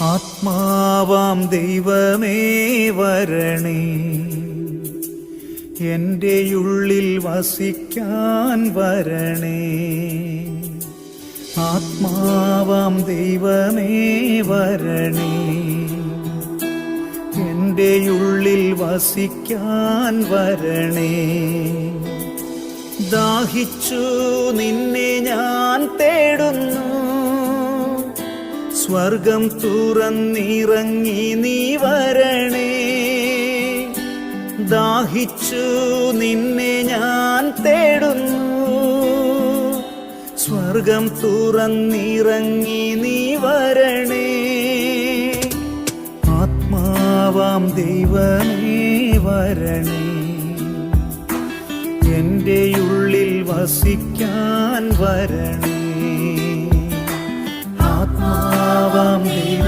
ആത്മാവാം ദൈവമേ വരണേ, എൻ്റെ ഉള്ളിൽ വസിക്കാൻ വരണേ. ആത്മാവാം ദൈവമേ വരണേ, എൻ്റെ ഉള്ളിൽ വസിക്കാൻ വരണേ. ദാഹിച്ചു നിന്നെ ഞാൻ തേടുന്നു, സ്വർഗം തുറന്നിറങ്ങി നീ വരണേ. ദാഹിച്ചു നിന്നെ ഞാൻ തേടുന്നു, സ്വർഗം തുറന്നിറങ്ങി നീ വരണേ. ആത്മാവാം ദൈവമേ വരണേ, എൻ്റെ ഉള്ളിൽ വസിക്കാൻ വരണേ. ആത്മാവാം ദൈവം